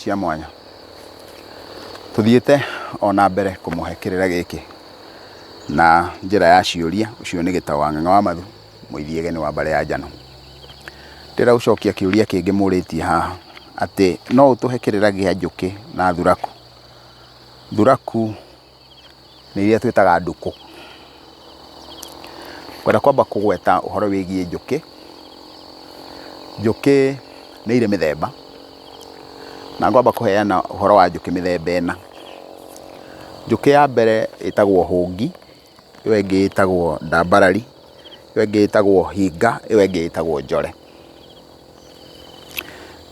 cia mwanya tuthiete ona mbere kumuhekerera giki na njira ya ciuria ucio ni Gitau wa Ng'ang'a wa Mathu Muithiegeni wa Mbare ya Njano ndira ucokia kiuria kingi muritie haha ati no utuhekerera gia njuki na thuraku. Thuraku ni iria twitaga nduku. Kwenda kwamba kugweta uhoro wigie njuki. Njuki ni ire mithemba na ngwamba kuheana uhoro wa njuki mithemba ena. Njuki ya mbere itagwo hungi, iyo ingi itagwo ndambarari, iyo ingi itagwo hinga, iyo ingi itagwo njore.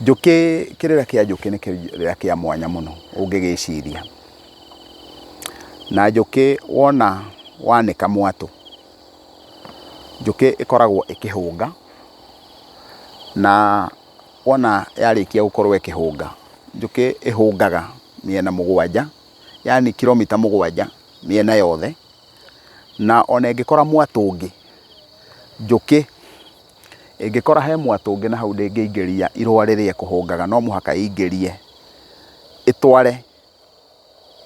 Njuki kirira kia njuki ni kirira kia mwanya muno ungigiciria. Na njuki wona wanika mwatu, njuki ikoragwo ikihunga, na wona yarikia gukorwo ikihunga, njuki ihungaga miena mugwanja, yani kilomita mugwanja miena yothe. Na ona ingikora mwatu ungi, njuki ingikora he mwatu ungi na hau ndingiingiria irua riria kuhungaga, no muhaka ingirie itware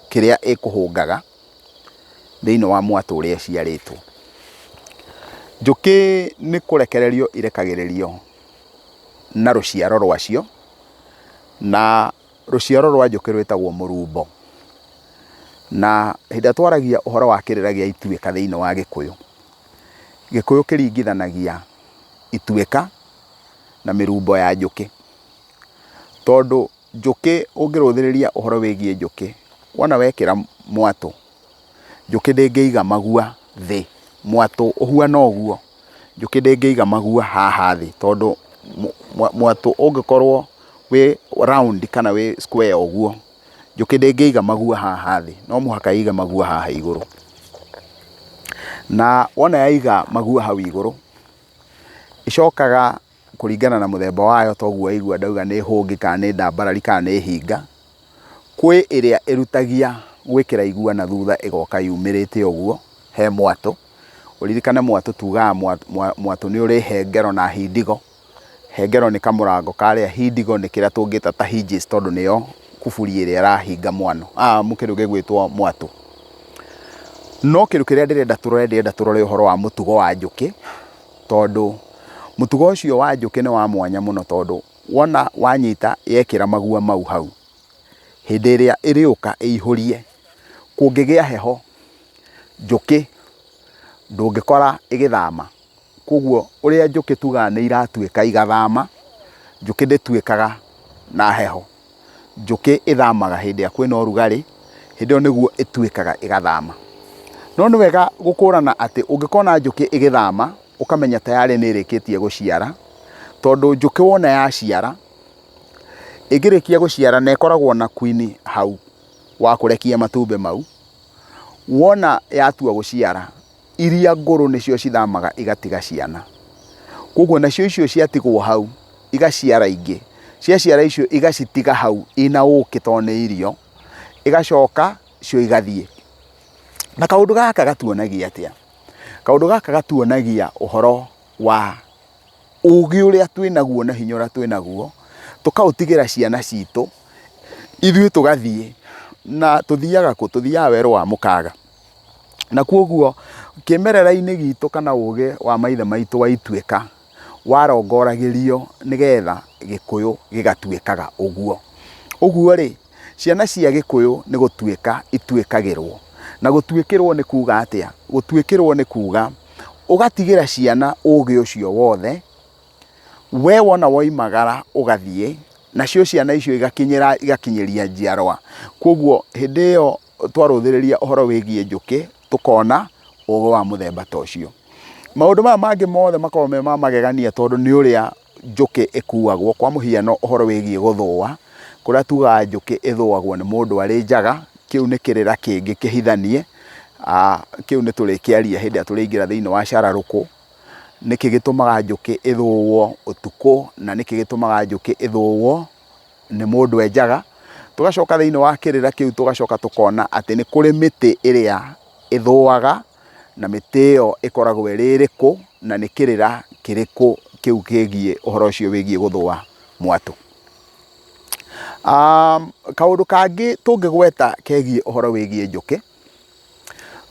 kiria ikuhungaga thiini wa mwatu uria ciaritwo. Njuki ni kurekererio irekagiririo na ruciaro rwacio, na ruciaro rwa njuki rwitagwo murumbo. Na hinda twaragia uhoro wa kirira gia ituika thiini wa Gikuyu, Gikuyu kiringithanagia ituika na mirumbo ya njuki, tondu njuki ungiruthiriria uhoro wigie njuki, wona wekira mwatu njuki ndingiiga magua thi, mwatu uhuana uguo, njuki ndingiiga magua haha thi, tondu mwatu ungikorwo wi round kana wi square uguo, njuki ndingiiga magua haha thi, no muhaka iga magua haha iguru. Na wona yaiga magua hau iguru, icokaga kuringana na muthemba wayo, toguo igua ndauga ni hungi kana ni ndambarari kana ni hinga. Kwi iria irutagia gwikira igua na thutha igoka yumirite uguo he mwatu. Uririkane mwatu tugaga mwatu ni uri hengero na hindigo. Hengero ni kamurango karia, hindigo ni kiria tungita ta hinges, tondu niyo kuburi iria irahinga mwano mukiru gigwitwo mwatu. No kiru kiria ndirenda turore uhoro wa mutugo wa njuki, tondu mutugo ucio wa njuki ni wa mwanya muno, tondu wona wanyita yekira magua mau hau, hindi iria iriuka iihurie kungigia heho, njuki ndungikora igithama. Koguo uria njuki tugaga ni iratuika igathama, njuki ndituikaga na heho. Njuki ithamaga hindi ya kwina urugari, hindi yo niguo ituikaga igathama. No ni wega gukurana ati ungikona njuki igithama ukamenya tayari ni irikitie guciara, tondu njuki wona yaciara igirikia guciara na ikoragwo na queen hau wa kurekia matumbe mau. Wona yatua guciara, iria nguru nicio cithamaga igatiga ciana. Koguo nacio icio ciatigwo hau igaciara ingi, ciaciara icio igacitiga hau ina uki to ni irio, igacoka cio igathie. Na kaundu gaka gatuonagia atia? Kaundu gaka gatuonagia uhoro wa ugi uria twinaguo na hinya uria twinaguo, tukautigira ciana citu, ithui tugathie na tuthiaga ku, tuthiaga weru wa mukaga. Na koguo kimerera-ini gitu kana ugi wa maithe maitu wa ituika warongoragirio nigetha Gikuyu gigatuikaga uguo. Uguo ri ciana cia Gikuyu ni gutuika ituikagirwo. Na gutuikirwo ni kuga atia? Gutuikirwo ni kuga ugatigira ciana ugi ucio wothe, we wona woimagara ugathie, nacio ciana icio igakinyiria njiarwa. Koguo hindi iyo twaruthiriria uhoro wigie njuki, tukona ugi wa muthemba ta ucio. Maundu maya mangi mothe makorwo me ma magegania, tondu ni uria njuki ikuagwo. Kwa muhiano uhoro wigie guthua, kuria tugaga njuki ithuagwo ni mundu ari njaga, kiu ni kirira kingi kihithanie. Kiu ni turikiaria hindi ya turiingira thiini wa cararuku. Niki gitumaga njuki ithuwo utuku, na niki gitumaga njuki ithuwo ni mundu enjaga. Tugacoka thiini wa kirira kiu tugacoka tukona ati ni kuri miti iria ithuaga, na miti iyo ikoragwo iririku, na ni kirira kiriku kiu kigie uhoro ucio wigie guthua mwatu. Kaundu kangi tungigweta kegie uhoro wigie njuki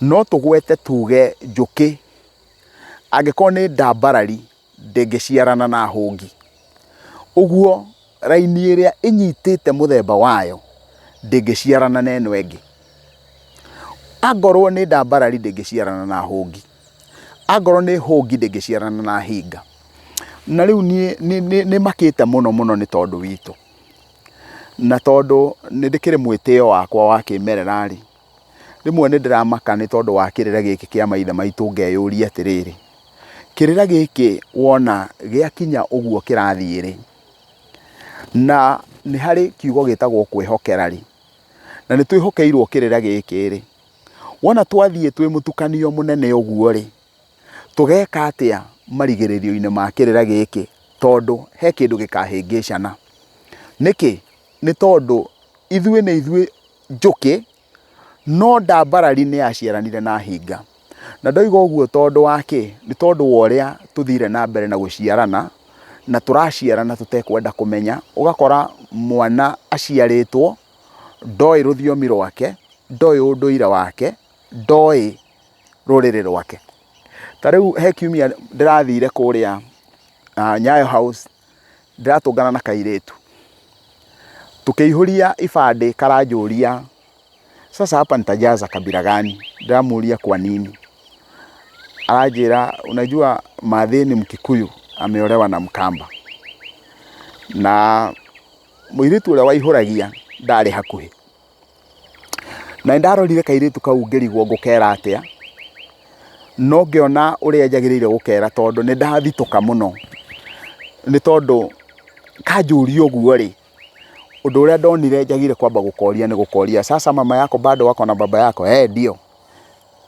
no tugwete tuge njuki angikorwo ni ndambarari ndingiciarana na hungi, uguo raini iria inyitite muthemba wayo ndingiciarana na eno ingi. Angorwo ni ndambarari ndingiciarana na hungi, angorwo ni hungi ndingiciarana na hinga. Na riu ni makite muno ni tondu witu, na tondu ni ndikire mwitio wakwa wa kimerera ri, rimwe ni ndiramaka ni tondu wa kirira giki kia maithe maitu ngeyuria atiriri, kirira giki wona giakinya uguo kirathie ri, na ni hari kiugo gitagwo kwihokera ri, na ni twihokeirwo kirira giki ri, wona twathie twi mutukanio munene uguo ri, tugeka atia marigiririo-ini ma kirira giki tondu he kindu gikahingicana. Niki? Ni tondu ithue ni ithue njuki no ndambarari ni yaciaranire na hinga. Na ndoiga uguo tondu waki ni tondu wa uria tuthire na mbere na guciarana na turaciarana tutekwenda kumenya, ugakora mwana aciaritwo ndoi ruthiomi rwake, ndoi unduire wake, ndoi ruriri rwake. Tariu he kiumia ndirathire kuria Nyayo House, ndiratungana na kairitu tukiihuria ibande, karanjuria sasa hapa nitajaza kabila gani? Ndiramuria kwa nini? Arajira unajua Mathĩ ni Mkikuyu ameolewa na Mkamba, na muiritu uria waihuragia ndari hakuhi, na ndarorire kairitu kau ngirigwo ngukera atia, no ngiona uria njagiriire gukera tondu ni ndathituka muno, ni tondu kanjuria uguo ri, undu uria ndonire njagire kwamba gukoria ni gukoria, sasa mama yako bado wako na baba yako? Ndio.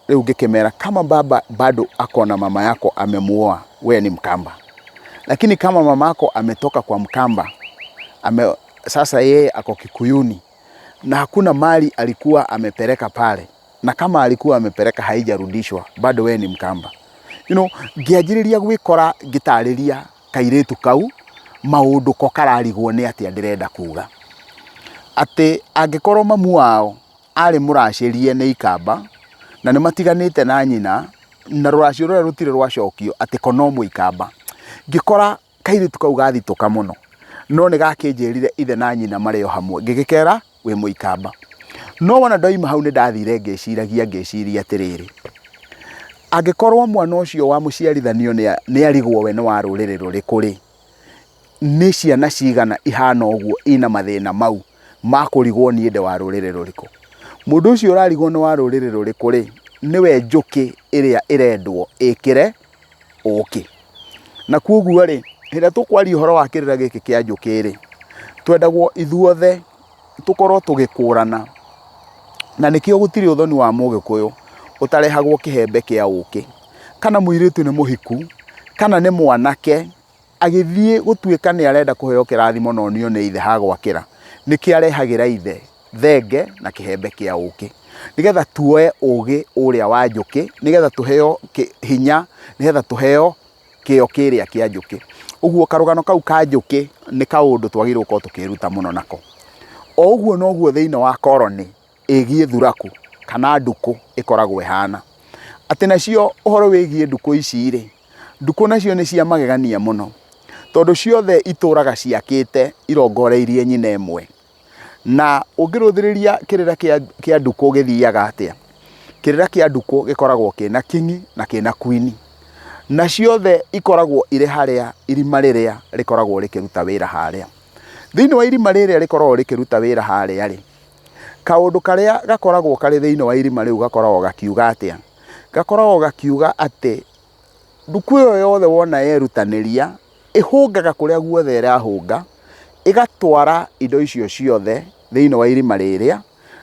Riu ngikimera kama baba bado ako na mama yako amemuoa, we ni Mkamba, lakini kama mama yako ametoka kwa Mkamba, sasa yeye ako Kikuyuni na hakuna mali alikuwa amepeleka pale, na kama alikuwa amepeleka haijarudishwa, bado we ni Mkamba. Ngianjiriria gwikora ngitariria kairitu kau maundu ko kararigwo ni atia ndirenda kuga ati angikorwo mamu wao ari muracirie ni Ikamba na ni matiganite na nyina, na ruracio ruria rutire rwacokio ati ko no Muikamba, ngikora kairitu kau gathituka muno, no ni gakinjirire ithe na nyina mario hamwe, ngigikera we Muikamba. No wona ndoima hau ni ndathire ngeciria atiriri, angikorwo mwana ucio wa muciarithanio ni arigwo we ni wa ruriri ruriku ri, ni ciana cigana ihana uguo ina mathina mau makurigwo ni ende wa ruriri ruriku? Mundu ucio urarigwo ni wa ruriri ruriku ri, niwe njuki iria irendwo ikire uki. Na kuoguo ri, hira tukwaria uhoro wa kirira giki kia njuki ri, twendagwo ithuothe tukorwo tugikurana, na nikio gutiri uthoni wa Mugikuyu utarehagwo kihembe kia uki, kana muiritu ni muhiku kana ni mwanake agithie gutuika ni arenda kuheo kirathimo no nio ni ithe hagwakira, niki arehagira ithe thenge na kihembe kia uki, nigetha tuoe ugi uria wa njuki, nigetha tuheo hinya, nigetha tuheo kio kiria kia njuki. Uguo karugano kau ka njuki ni kaundu twagirwo ko tukiruta muno nako. O uguo no guo thiini wa koroni igie thuraku kana nduku ikoragwo ihana ati nacio uhoro wigie nduku ici ri, nduku nacio ni cia magegania muno tondu ciothe ituraga ciakite irongoreirie nyina emwe. Na ungiruthiriria kirira kia nduku githiaga atia, kirira kia nduku gikoragwo kina kingi na kina queen, na ciothe ikoragwo ire haria irima riria rikoragwo rikiruta wira haria. Thiini wa irima riria rikoragwo rikiruta wira haria ri, kaundu karia gakoragwo kari thiini wa irima riu gakoragwo gakiuga atia, gakoragwo gakiuga ati nduku iyo yothe wona yerutaniria ihungaga kuria guothe irahunga, igatwara indo icio ciothe thiini wa irima riria,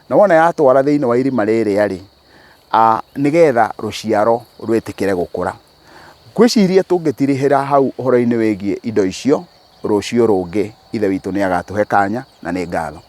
na wona yatwara thiini wa irima riria ri, nigetha ruciaro rwitikire gukura. Ngwiciria tungitirihira hau uhoro-ini wigie indo icio, rucio rungi ithe witu ni agatuhe kanya, na ni ngatho.